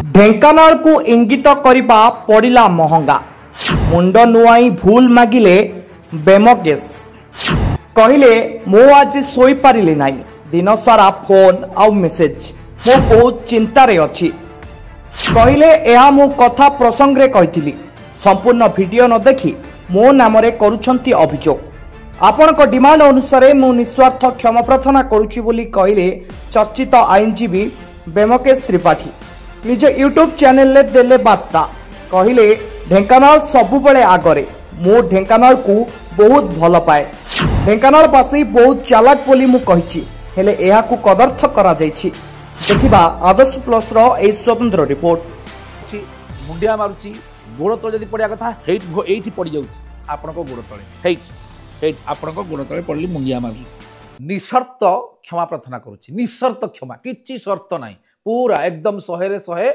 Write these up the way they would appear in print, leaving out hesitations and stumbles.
ढेंकानाल को इंगित करने पड़ा महंगा मुंड नुआई भूल मागिले बेमकेश कहले मो आज सोई पारिली नाई दिन सारा फोन आउ मेसेज मो बहुत चिंतार अच्छी कहले यह मो कथा प्रसंग रे कही संपूर्ण वीडियो न देखि मो नाम रे करुछंती अभियोग आपनक डिमांड अनुसार मु निस्वार्थ क्षमा प्रार्थना करुछि बोली कहले चर्चित आईनजीवी बेमकेश त्रिपाठी निज यूट्यूब चैनल ले देले वार्ता कहले ढेंकानाल सबुबले आगरे मो ढेंकानाल को बहुत भल पाए ढेंकानाल बासी बहुत चालाक बोली मु कहिछि हेले एहा को कदर्थ करा जाइछि देखिबा आदर्श प्लस रो ए स्वतंत्र रिपोर्ट मुंडिया मारुछि गोड़ तळे जदी पडिया कथा एठी पड़ी जाउछि आपनको गोड़ तळे हेट आपनको गोड़ तळे पडली मुंडिया मारुछि निशर्त क्षमा प्रार्थना करुछि निशर्त क्षमा किछि शर्त नाही पूरा एकदम 100 रे 100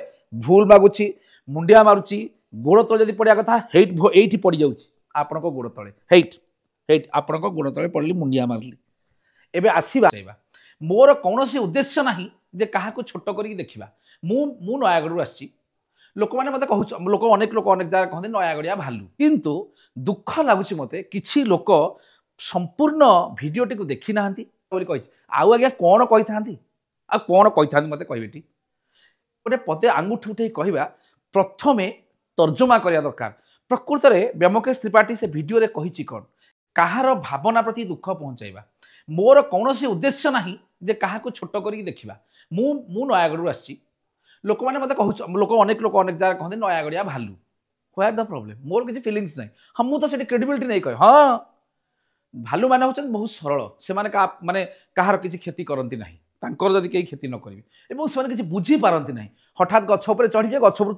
भूल मागुछि मुंडिया मारुछि गोड़ तळे जदी पडिया कथा एठी पड़ी जाउछि आपनको गोड़ तळे हेट आपनको गोड़ तळे पडली मुंडिया मारली एबे आसीबा मोर कौनसी उद्देश्य नाही जे काहा को छोट करी देखिबा मु नयागढ़ आसी लोक माने मते कहू लोक अनेक जगह कहते नयागढ़िया भालू किंतु दुख लगुच मते किछि लोक संपूर्ण भिडियोटी को देखी नाहंती बोली कहि आउ आज्ञा कोन कहि थांती आ कोन कहि थांती मते कहबेटी गोटे पते आंगुठी उठे कहबा प्रथमे तर्जुमा करिया दरकार प्रकृत रे बेमकेश त्रिपाठी से वीडियो रे कहिछि कोन काहार भावना प्रति दुख पहुंचाइबा मोर कौनसी उद्देश्य नाही जे काहा को छोट करी देखिबा मु नयागढ़ आसी लोक माने मते कहू लोक अनेक जगह कहते नयागढ़िया भालू व्हाट द प्रॉब्लम मोर किसी फीलिंग्स नाही हम मु तो सेठी क्रेडिबिलिटी नहीं कहे हाँ भालू माने होचन बहुत सरल से माने माने काहार किसी क्षति करंती नाही तांकर जदी केही क्षति न करिवे एवं से माने किसी बुझी पारंती नाही हठात गछ ऊपर चढ़िबे गछ ऊपर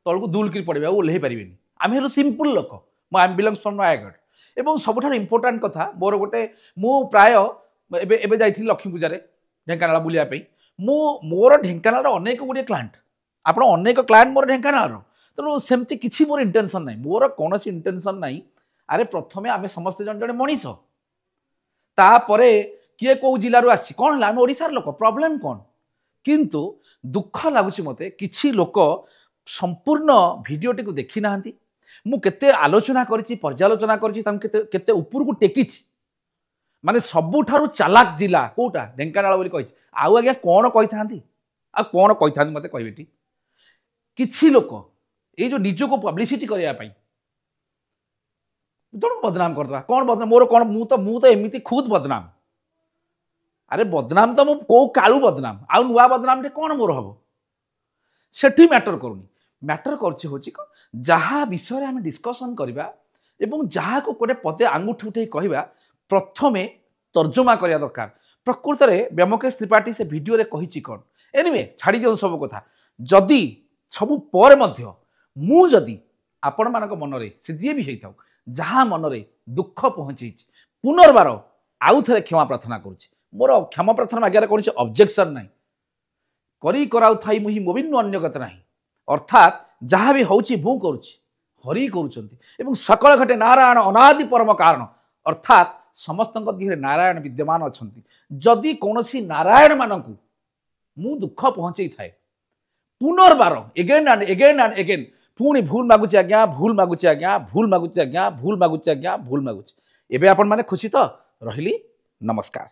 तळगु दूल किर पड़िबे ओल्हे परिबेनी आमे हेलो सिंपल लोक मो I am belongs from Nayagarh एवं सबुठार इंपोर्टाट कथा मोर गोटे मु प्राय एबे जाइथिल लक्ष्मी पूजा रे ढेंकानाल बुलिया पे मोर ढेंकानाल अनेक गुड़े क्लाएंट आपण अनेक क्लाएंट मोर ढेंकानाल तेणु सेमती किसी मोर इंटेंशन नाही मोर कौन इंटेंशन नाही अरे प्रथमे आमे समस्ते जन जन मनीष तापरे किए कौ जिलू आसी कौन है ओडिशार लोक प्रॉब्लम कौन किंतु दुख लगुच मते किछि लोक संपूर्ण भिडियोटी को देखी नाहंती मु केते आलोचना करिछि पर्यालोचना करिछि ताम केते ऊपर को टेकिछि माने सबुठारु चालाक जिला कोटा ढेंकानाल बोली कहिछि आउ आज्ञा कोन कहि थांती आ कोन कहि थांती मते कहबेटी किछि लोक ए जो निजो को पब्लिसिटी करिया पई जण बदनाम करदवा कोन बदनाम मोर कोन मु तो एमिति खुद बदनाम अरे बदनाम तो मु को कालू बदनाम आउ नुवा बदनाम रे कोन मोर हबो सेठी मैटर करूनी मैटर करछि होछि को जहा विषय आम डिस्कसन करबा एवं जहा को कोटे पते आंगुठी उठे कहबा प्रथमे तर्जुमा करिया दरकार प्रकृत रे बेमकेश त्रिपाठी से वीडियो रे कहिछि कोन एनीवे छाड़ी दियो सब कथा जदी सब पर मध्य मु जदी आपण मानक मन रे से जे भी हेइथाउ जहा मन रे दुख पहुंचैछि पुनर्बार आउ थरे क्षमा प्रार्थना करूछि मोर क्षमा प्रार्थना आज्ञा कोनसे ऑब्जेक्शन नाही करी कराउ थाई मुहि मोबिन अन्य गत नाही अर्थात जहाँ भी होची भू करुछि हरि करुछंती एवं सकल घटे नारायण अनादि परम कारण अर्थात समस्त दिहरे नारायण विद्यमान अछंती जदि कोनसी नारायण मानकु मु दुख पहुंचई थाए पुनर्बार एगेन एंड एगेन पुणी भूल मागुछि आज्ञा भूल मागुछि आज्ञा भूल मागुछि आज्ञा भूल मागुछि आज्ञा भूल मागुछि एबे आपण माने खुशी तो रहिली नमस्कार।